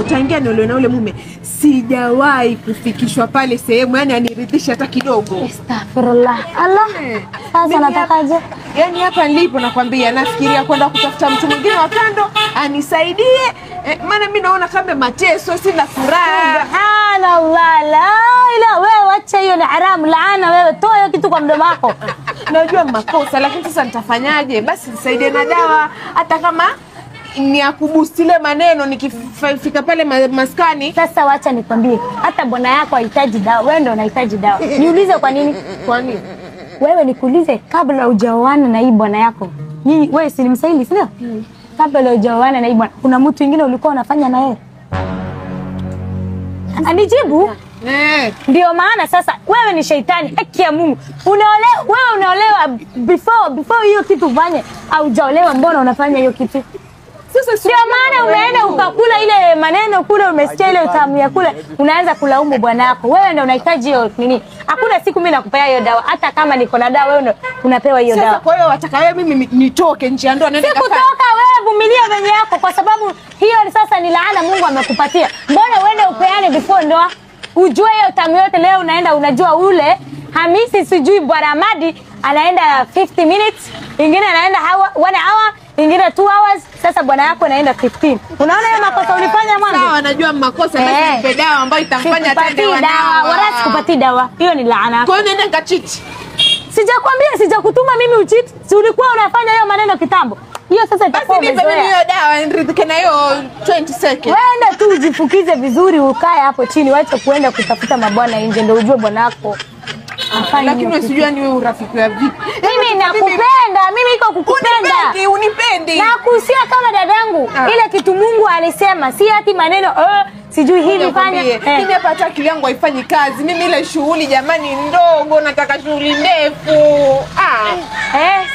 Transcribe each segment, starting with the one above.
Utaingia nolo na ule mume, sijawahi kufikishwa pale sehemu, yani aniridhisha hata kidogo. Astaghfirullah. Allah. Sasa natakaje? Yani hapa nilipo nakwambia, nafikiria kwenda kutafuta mtu mwingine wa kando anisaidie, maana mimi naona kama mateso, sina furaha. Subhanallah. La ila wewe acha hiyo, ni haramu, laana wewe, toa hiyo kitu kwa mdomo wako. Najua makosa, lakini sasa nitafanyaje? Basi nisaidie na dawa, hata kama ni akubustile maneno nikifika pale maskani. Sasa wacha nikwambie, hata bwana yako hahitaji dawa, wewe ndio unahitaji dawa. Niulize kwa nini? Kwa nini? Wewe nikuulize, kabla hujaoana na hii bwana yako, nyinyi wewe si msaili, si ndio? Kabla hujaoana na hii bwana, kuna mtu mwingine ulikuwa unafanya na yeye? Anijibu. Ndio maana sasa wewe ni sheitani, haki ya Mungu. Wewe unaolewa before hiyo kitu fanye, au hujaolewa, mbona unafanya hiyo kitu? Ndio maana umeenda ukakula ile maneno kule, umesikia ile utamu ya kule, unaanza kulaumu bwana wako. Wewe ndio unahitaji hiyo nini? Hakuna siku mimi nakupea hiyo dawa, hata kama niko na dawa, wewe ndio unapewa hiyo dawa. Sasa kwa hiyo wataka wewe mimi nitoke nje ya ndoa nenda kafanya? Sikutoka, wewe vumilia venye yako, kwa sababu hiyo sasa ni laana Mungu amekupatia. Mbona uende upeane before ndoa? Ujue hiyo utamu yote leo unaenda unajua ule Hamisi sijui Bwana Ahmadi anaenda 50 minutes, ingine anaenda 1 hour, ingine 2 hours, sasa bwana yako anaenda 15. Unaona hiyo makosa ulifanya mwanzo? Sawa, najua makosa, basi nipe dawa ambayo itamfanya tende dawa. Wala sikupati dawa. Hiyo ni laana. Kwa nini nenda cheat? Sijakwambia, sijakutuma mimi ucheat. Si ulikuwa unafanya hiyo maneno kitambo. Hiyo sasa itakuwa basi nipe mimi hiyo dawa niridhike na hiyo 20 seconds. Wewe tu ujifukize vizuri, ukae hapo chini, waache kuenda kutafuta mabwana nje, ndio ujue bwana wako. Lakini usijua ni wewe urafiki wa vipi. Mimi nakupenda, mimi iko kukupenda. Unipendi. Nakuhusia kama dadangu. Ile kitu Mungu alisema, si ati maneno sijui hivi fanya. Mimi hapa hata akili yangu haifanyi kazi. Mimi ile shughuli jamani ndogo, nataka shughuli ndefu.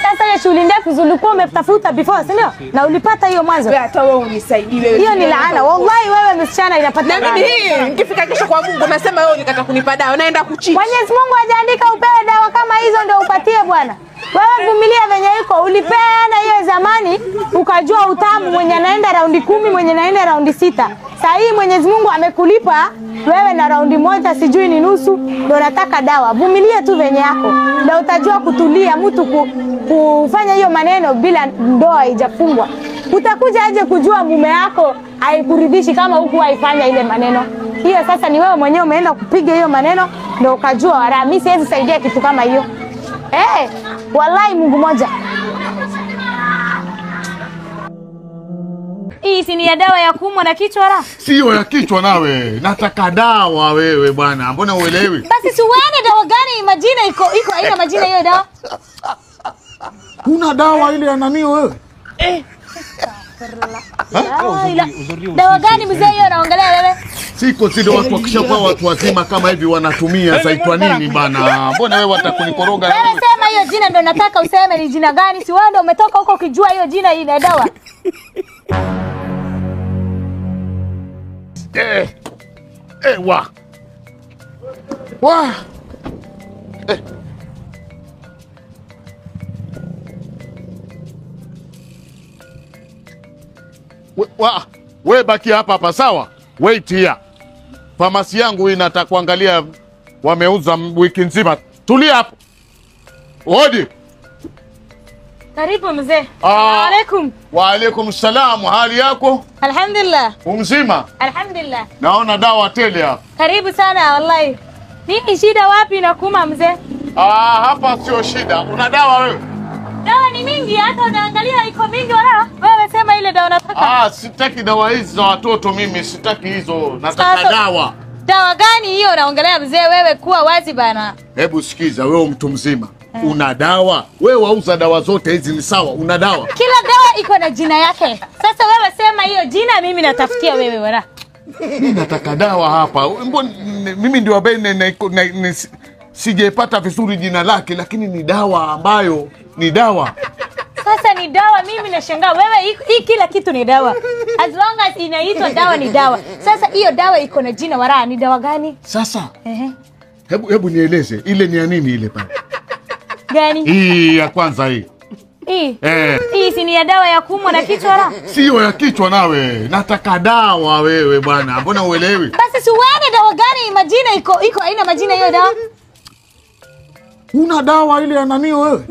Sasa hiyo shughuli ndefu ulikuwa umetafuta before, si ndio? Na ulipata hiyo mwanzo. Hata wewe unisaidie. Hiyo ni laana. Wallahi wewe msichana inapata. Na mimi hii nikifika kesho kwa Mungu nasema wewe ulikata kunipa dawa, naenda kuchiti. Mwenyezi Mungu hajaandika upewe dawa kama hizo ndio upatie bwana. Wewe vumilia venye iko, ulipeana hiyo zamani, ukajua utamu, mwenye anaenda raundi 10, mwenye anaenda raundi 6. Sasa hii Mwenyezi Mungu amekulipa wewe na raundi 1 sijui ni nusu, ndio nataka dawa. Vumilia tu venye yako. Ndio utajua kutulia, mtu kufanya hiyo maneno bila ndoa haijafungwa. Utakuja aje kujua mume yako haikuridhishi kama huku haifanya ile maneno. Hiyo sasa ni wewe mwenyewe umeenda kupiga hiyo maneno ndio ukajua wala mimi siwezi saidia kitu kama hiyo. Wallahi Mungu moja. Hii si ni ya dawa ya kuumwa na kichwa la? Sio ya kichwa nawe. Nataka dawa wewe bwana. Mbona uelewi? Basi si uone dawa gani, majina iko haina majina hiyo dawa. Kuna dawa ile ya nani wewe? Dawa gani mzee hiyo unaongelea wewe? Siko zile watu wakishakuwa watu wazima kama hivi wanatumia zaitwa nini bana? Mbona wewe watakunikoroga? Wewe sema hiyo jina ndio nataka useme ni jina gani? Si wewe ndio umetoka huko ukijua hiyo jina ile dawa. We baki hapa sawa? Wait here. Famasi yangu hii nataka kuangalia wameuza wiki nzima. Tulia hapo. Hodi. Karibu mzee. Waalaikum. Waalaikum salam. Hali yako? Alhamdulillah. Umzima? Alhamdulillah. Naona dawa tele hapa. Karibu sana wallahi. Nini shida wapi na kuma mzee? Hapa sio shida. Una dawa wewe? Dawa ni mingi, hata unaangalia iko mingi wala. Wewe sema ile dawa unataka. Sitaki dawa hizi za watoto mimi, sitaki hizo. Nataka dawa. Dawa gani hiyo unaongelea mzee? Wewe kuwa wazi bana. Hebu sikiza wewe mtu mzima. Una dawa? Wewe wauza dawa zote hizi ni sawa, una dawa? Kila dawa iko na jina yake. Sasa wewe sema hiyo jina, mimi natafutia wewe wala. Mimi nataka dawa hapa. Mimi ndio ambaye sijepata vizuri jina lake, lakini ni dawa ambayo ni dawa. Sasa ni dawa, mimi nashangaa wewe hii kila kitu ni dawa. As long as inaitwa dawa ni dawa. Sasa hiyo dawa iko na jina wala ni dawa gani? Sasa hebu nieleze ile ni ya nini ile pale? Gani? Hii ya kwanza hii. Hii si ni ya dawa ya kuumwa na kichwa la? Sio ya kichwa nawe. Nataka dawa wewe bwana. Mbona uelewi? Basi si uone dawa gani majina iko aina majina hiyo dawa. Una dawa ile ya nani wewe?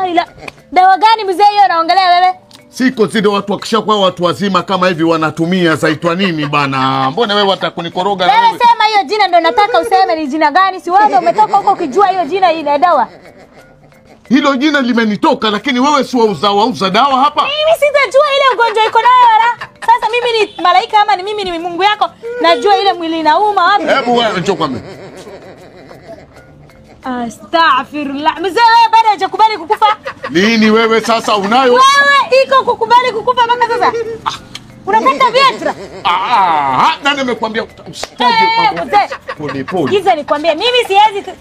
Ila dawa gani mzee hiyo naongelea wewe? Siko zile watu wakishakuwa watu wazima kama hivi wanatumia zaitwa nini bana? Mbona wewe watakunikoroga wewe? Wewe sema hiyo jina ndio nataka useme ni jina gani? Si wewe umetoka huko ukijua hiyo jina ile dawa. Hilo jina limenitoka lakini wewe si wauza dawa hapa? Mimi sitajua ile ugonjwa iko nayo wala. Sasa mimi ni malaika ama ni mimi ni Mungu yako? Najua ile mwili inauma wapi? Hebu wewe njoo kwa mimi. Astaghfirullah. Mzee wewe bado hujakubali kukufa? Nini wewe sasa unayo? Wewe iko kukubali kukufa mpaka sasa? Unapata Viagra? Nani amekwambia usitaje pole pole? Giza nikwambie mimi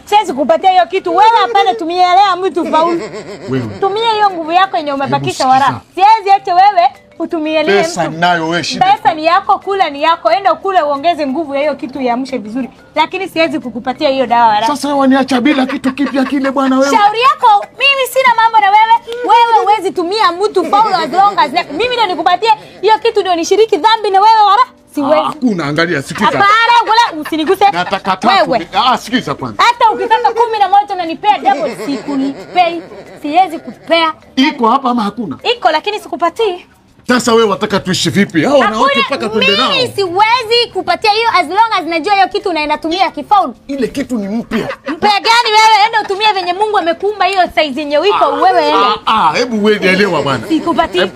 siwezi kupatia hiyo kitu. Wewe hapana, tumia leo mtu faulu. Wewe. Tumia hiyo nguvu yako yenye umebakisha wala. Siwezi acha wewe utumie leo mtu. Pesa nayo wewe shida. Pesa ni yako, kula ni yako. Enda ukule uongeze nguvu ya hiyo kitu iamshe vizuri. Lakini siwezi kukupatia hiyo dawa wala. Sasa wewe waniacha bila kitu kipya kile bwana wewe. Shauri yako, mimi sina mambo na wewe. Wewe huwezi tumia mtu faulu as long as mimi ndio nikupatie hiyo kitu ndio nishiriki dhambi na wewe wala. Siwezi. Hakuna, angalia sikiza. Hapana, wala usiniguse. Nataka tatu. Sikiza kwanza. Hata ukitaka 11 unanipea double sikunipei. Siwezi kupea. Iko hapa ama hakuna? Iko lakini sikupatii. Sasa wewe wataka tuishi vipi? Hao wanawake mpaka twende nao. Mimi siwezi kupatia hiyo as long as najua hiyo kitu unainatumia kifaulu. Ile kitu ni mpya. Mpya gani wewe? Enda utumie venye Mungu amekuumba hiyo size yenye uko wewe enda. Hebu wewe elewa bwana. Sikupatii.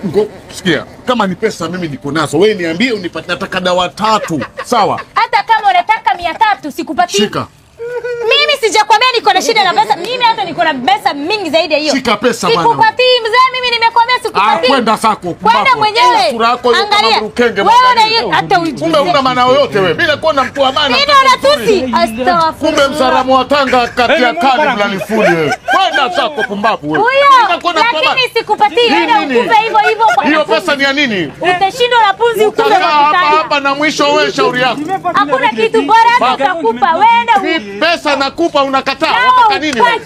Sikia, kama ni pesa mimi niko nazo. Wewe niambie unipatie, nataka dawa 3. Sawa? Hata kama unataka 300 sikupatii. Shika. Mimi sijakwambia niko na shida na pesa. Mimi hata niko na pesa mingi zaidi ya hiyo. Shika pesa bwana. Sikupatii mzee, mimi nimekwambia sikupatii. Kwenda sako. Kwenda mwenyewe. Sura yako hiyo kama mrukenge. Wewe hata kumbe una maana yoyote wewe. Mimi nakuwa na mtu amana. Mimi natusi. Astaghfirullah. Kumbe msalamu wa Tanga kati ya kali mlalifuli wewe. Kwenda sako pumbavu wewe. Lakini sikupatii. Enda ukupe hivyo hivyo kwa. Hiyo pesa ni ya nini? Utashindwa na punzi ukupe kwa kitanda. Hapa na mwisho wewe shauri yako. Hakuna kitu bora hata utakupa. Wewe pesa nakupa unakataa. Unataka nini wewe?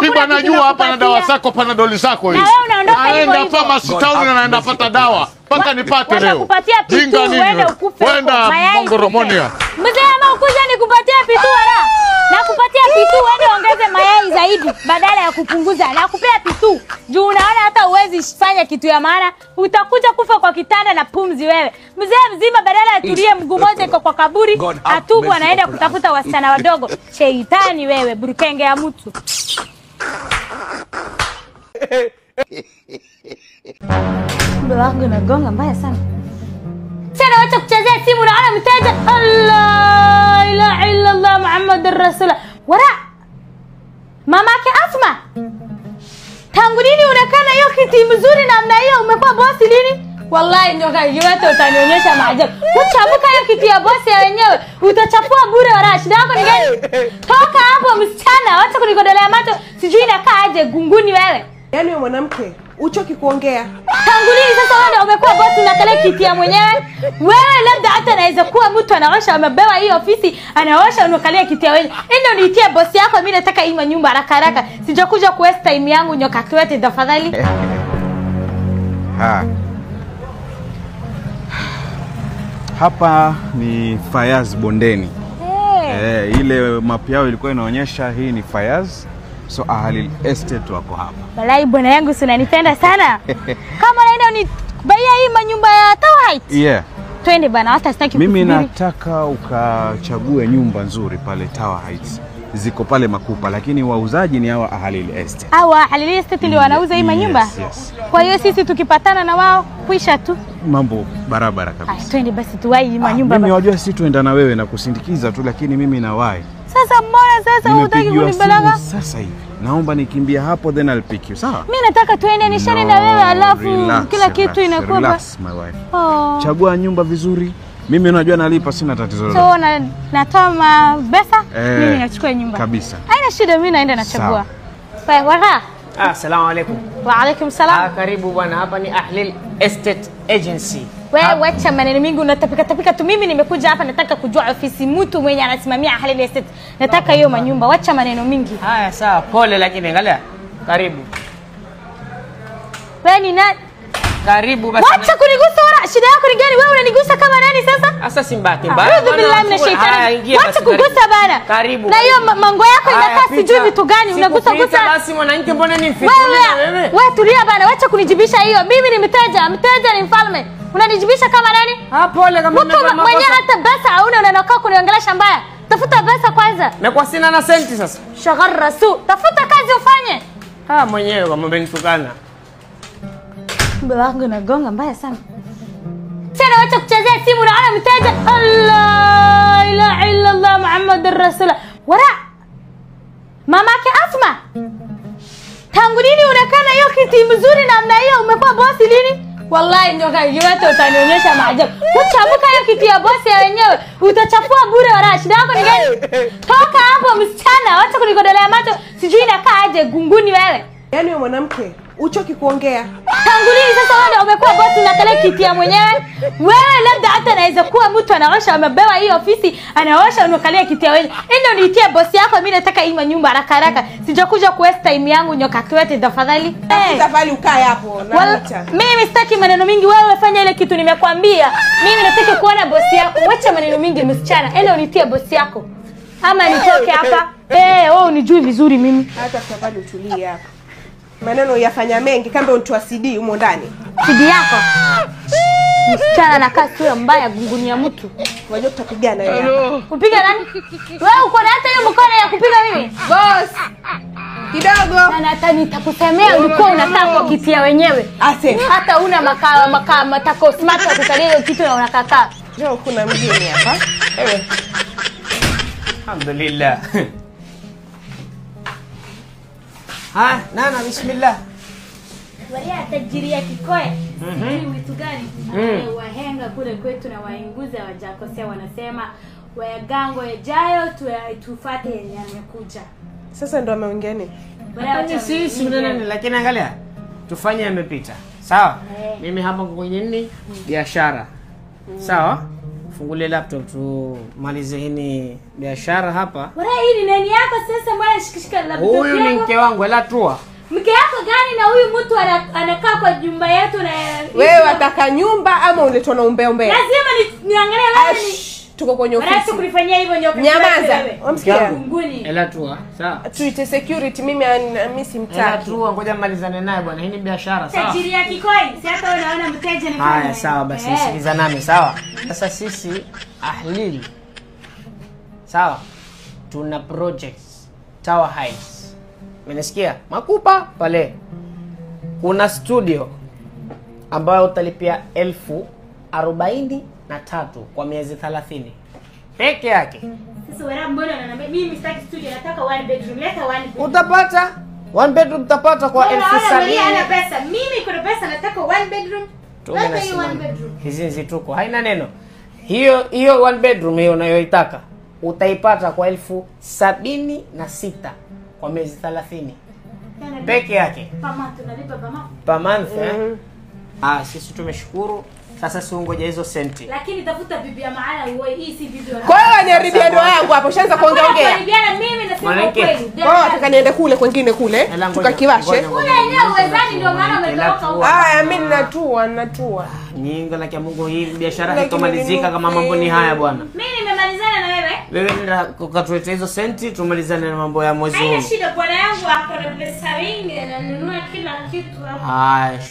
Mimi najua hapa na dawa zako panadoli zako hizi. Naenda pharmacy town na naenda pata dawa. Mpaka nipate leo. Nakupatia pitu uende ukupe. Wenda Mongoromonia. Mzee ama ukuja nikupatia pitu wala. Nakupatia pitu uende ongeze mayai zaidi badala ya kupunguza. Nakupea pitu. Juu unaona hata uwezi fanya kitu ya maana. Utakuja kufa kwa kitanda na pumzi wewe. Mzee mzima badala atulie mguu mmoja iko kwa kaburi, atubu anaenda kutafuta wasichana wadogo. Sheitani wewe, burukenge ya mtu. Wangu nagonga mbaya sana. Tena wacha kuchezea simu naona mteja. Allah ilaha illa Allah Muhammadur Rasulullah. Wara mamake Asma. Tangu lini unakana hiyo kiti mzuri namna hiyo? Umekuwa bosi lini? Wallahi ndio yote utanionyesha maajabu. Kuchabuka hiyo kiti ya bosi ya wenyewe. Utachafua bure wala shida yako ni gani? Toka hapo msichana, wacha kunikodolea macho. Sijui inakaa aje gunguni wewe. Yaani wewe mwanamke uchoki kuongea. Tangu lini sasa wewe umekuwa bosi na kale kiti ya mwenyewe? Wewe labda hata naweza kuwa mtu anaosha amebewa hii ofisi, anaosha unakalia kiti ya wenyewe. Ndio niitie bosi yako, mimi nataka hii nyumba haraka haraka. Sijakuja ku waste time yangu nyoka kwete tafadhali. Hapa ni Fayaz Bondeni. Ile map yao ilikuwa inaonyesha hii ni Fayaz. So Ahli Estate wako hapa. Balai bwana yangu si unanipenda sana. Kama unaenda unibaia hii manyumba ya Tower Heights. Yeah. Twende bwana, hata sitaki mimi nataka ukachague nyumba nzuri pale Tower Heights. Ziko pale Makupa lakini wauzaji ni hawa Ahli Estate. Hawa Ahli Estate ndio wanauza hii manyumba? Yes. Kwa hiyo sisi tukipatana na wao kuisha tu. Mambo barabara kabisa. Twende basi tuwai hii manyumba. Mimi wajua si tuenda na wewe na kusindikiza tu lakini mimi nawahi. Sasa mbona sasa hutaki kunibalaga? Sasa hivi. Naomba nikimbia hapo then I'll pick you. Sawa? Mimi nataka tuende nishane na wewe alafu kila kitu inakuwa. Relax my wife. Chagua nyumba vizuri. Mimi unajua nalipa sina tatizo lolote. So natoa pesa mimi nachukua nyumba. Kabisa. Haina shida mimi naenda nachagua. Kwa waka. Assalamu alaykum. Wa alaykum salam. Karibu bwana, hapa ni Ahli Estate Agency. Wewe wacha maneno mingi unatapika tu. Mimi nimekuja hapa nataka kujua ofisi mtu mwenye anasimamia Ahli Estate. Nataka hiyo manyumba. Wacha maneno mingi. Haya sawa, pole lakini angalia. Karibu. Wewe ni nani? Karibu basi. Wacha kunigusa wala shida yako ni gani? Wewe unanigusa kama nani sasa? Sasa simbaki mbaya. A'udhu billahi minash shaitani. Wacha kugusa bana. Karibu. Na hiyo mango yako inakaa sijui vitu gani unagusa gusa. Basi mwanamke mbona ni mfituli na wewe? Wewe tulia bana, wacha kunijibisha hiyo. Mimi ni mteja ni mfalme. Unanijibisha kama nani? Pole kama mtu mwenye hata pesa hauna unanakaa kuniongelesha mbaya. Tafuta pesa kwanza. Na kwa sina na senti sasa. Shaghar rasu. Tafuta kazi ufanye. Mwenyewe kama umenitukana. Mbele wangu nagonga mbaya sana. Tena wacha kuchezea simu na ana mteja. Allah ilaha illa Allah Muhammadur Rasulullah. Wara. Mamake Asma. Tangu lini unakaa na hiyo kiti mzuri namna hiyo? Umekuwa bosi lini? Wallahi ndio yote utanionyesha maajabu. Kuchamuka hiyo kiti ya bosi ya wenyewe. Utachafua bure wala shida yako ni gani? Toka hapo msichana, wacha kunikodolea macho. Sijui inakaa aje gunguni wewe. Yaani wewe mwanamke uchoki kuongea. Tangu lini sasa wewe umekuwa bosi na kale kiti ya mwenyewe? Wewe labda hata anaweza kuwa mtu anaosha amebewa hii ofisi, anaosha unakalia kiti ya wenyewe. Ndio niitie bosi yako, mimi nataka hii nyumba haraka haraka. Sijakuja ku waste time yangu nyoka kiwete tafadhali. Tafadhali ukae hapo na acha. Mimi sitaki maneno mingi, wewe fanya ile kitu nimekwambia. Mimi nataka kuona bosi yako. Wacha maneno mingi msichana. Ndio niitie bosi yako. Ama nitoke hapa. Wewe unijui vizuri mimi. Hata tafadhali utulie hapa. Maneno yafanya mengi kama unatoa CD humo ndani. CD yako. Msichana anakaa sura mbaya gunguni ya mtu. Unajua tutapigana wewe. Kupiga nani? Wewe uko na hata hiyo mkono ya kupiga mimi? Boss. Kidogo. Na hata nitakusemea ulikuwa unataka kwa kiti ya wenyewe. Ase. Hata una makaa matako smart ya kukalia hiyo kitu na unakakaa. Njoo kuna mgeni hapa. Ewe. Alhamdulillah. Nana bismillah. Walia tajiri ya Kikoya. Sijui vitu gani. Wahenga kule kwetu na wainguza wajakosea wanasema wayagango yajayo tufuate yenye yamekuja. Sasa ndo ameongea nini? Sisi nani lakini angalia. Tufanye yamepita. Sawa? Mimi hapa kwenye nini? Biashara. Sawa? Fungulie laptop tumalize hini biashara hapa. Bora hii ni nani yako sasa mbona shikishika laptop yako? Huyu ni mke wangu ela tua. Mke yako gani na huyu mtu anakaa kwa nyumba yetu na wewe wataka nyumba ama uletwa na umbea? Lazima niangalie wewe ni tuko kwenye ofisi. Bora kunifanyia hivyo nyoka. Nyamaza. Umsikia? Nguni. Ela tua. Sawa. Tuite security mimi simtaki. Ela tua ngoja malizane naye bwana. Hii ni biashara sawa. Tajiri ya Kikoi. Si hata unaona mteja ni fanya. Haya sawa basi sikiliza nami sawa. Sasa sisi Ahlil. Sawa. Tuna projects Tower Heights. Umenisikia? Makupa pale. Kuna studio ambayo utalipia 43 kwa miezi 30 peke yake. Sasa wewe mbona unaniambia mimi sitaki studio, nataka one bedroom. Leta one bedroom. Utapata one bedroom utapata kwa 70,000. Ana pesa. Mimi kuna pesa nataka one bedroom. Leta hiyo one bedroom. Hizi zituko. Haina neno. Hiyo one bedroom hiyo unayoitaka utaipata kwa 76,000 kwa miezi 30 peke yake. Per month. Sisi tumeshukuru. Sasa si ungoja hizo senti. Lakini tafuta bibi ya maana uwe hii si bibi. Kwa hiyo anaribia ndoa yangu hapo, ushaanza kuongea. Karibiana mimi nasema ukweli. Kwa hiyo nataka niende kule kwingine kule tukakiwashe. Kule yenyewe uwezani ndio maana umetoka huko. Mimi natua. Nyinga la Mungu hii biashara haitomalizika kama mambo ni haya bwana. Mimi nimemalizana na wewe. Wewe nenda ukatuletea hizo senti tumalizane na mambo ya mwezi huu. Haina shida bwana yangu, hapo na pesa wingi na nunua kila kitu hapo. Haya,